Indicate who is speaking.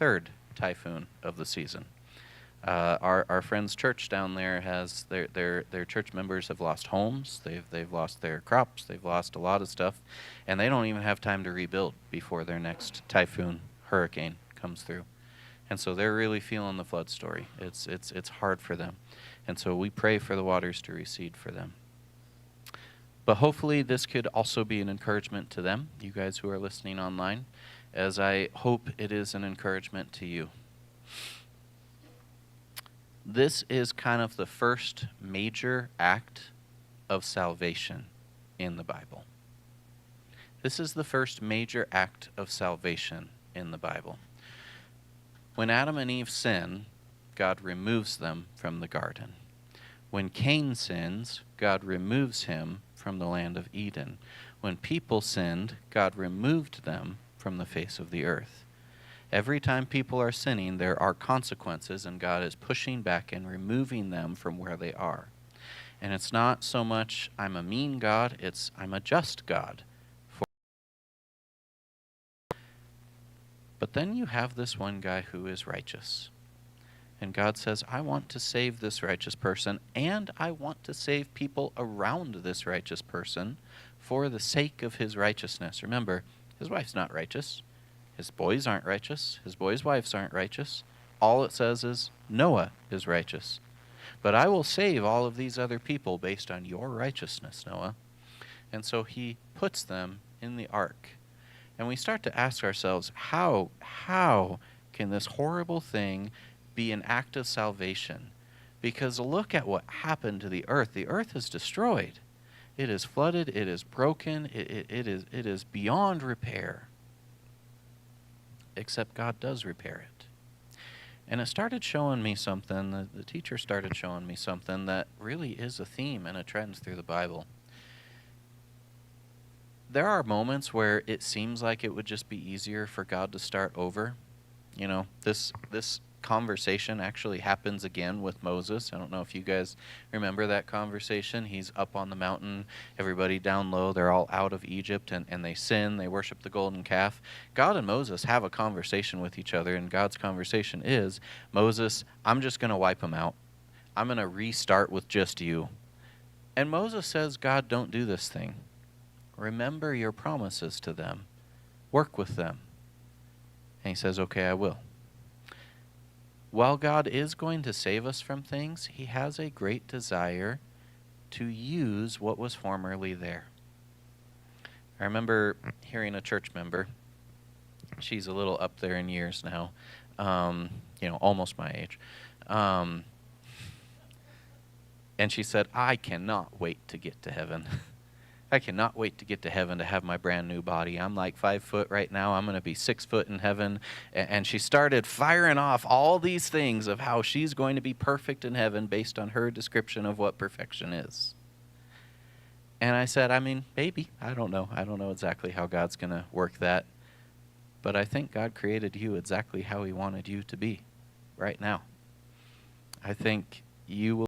Speaker 1: third typhoon of the season. Our friend's church down there has their church members have lost homes, they've lost their crops, they've lost a lot of stuff, and they don't even have time to rebuild before their next typhoon hurricane comes through. And so they're really feeling the flood story. It's hard for them. And so we pray for the waters to recede for them. But hopefully this could also be an encouragement to them, you guys who are listening online, as I hope it is an encouragement to you. This is kind of the first major act of salvation in the Bible. This is the first major act of salvation in the Bible. When Adam and Eve sin, God removes them from the garden. When Cain sins, God removes him from the land of Eden. When people sinned, God removed them from the face of the earth. Every time people are sinning, there are consequences, and God is pushing back and removing them from where they are. And it's not so much, I'm a mean God, it's, I'm a just God. But then you have this one guy who is righteous. And God says, I want to save this righteous person, and I want to save people around this righteous person for the sake of his righteousness. Remember, his wife's not righteous. His boys aren't righteous. His boys' wives aren't righteous. All it says is Noah is righteous. But I will save all of these other people based on your righteousness, Noah. And so he puts them in the ark. And we start to ask ourselves, how can this horrible thing be an act of salvation? Because look at what happened to the earth. The earth is destroyed. It is flooded. It is broken. It is beyond repair. Except God does repair it. And it started showing me something, the teacher started showing me something that really is a theme and a trend through the Bible. There are moments where it seems like it would just be easier for God to start over. You know, this conversation actually happens again with Moses. I don't know if you guys remember that conversation. He's up on the mountain, everybody down low, they're all out of Egypt, and they sin, they worship the golden calf. God and Moses have a conversation with each other, and God's conversation is, Moses, I'm just going to wipe them out. I'm going to restart with just you. And Moses says, God, don't do this thing. Remember your promises to them. Work with them. And he says, okay, I will. While God is going to save us from things, he has a great desire to use what was formerly there. I remember hearing a church member, she's a little up there in years now, almost my age, and she said, I cannot wait to get to heaven. I cannot wait to get to heaven to have my brand new body. I'm like 5 foot right now. I'm going to be 6 foot in heaven. And she started firing off all these things of how she's going to be perfect in heaven based on her description of what perfection is. And I said, baby, I don't know. I don't know exactly how God's going to work that. But I think God created you exactly how he wanted you to be right now. I think you will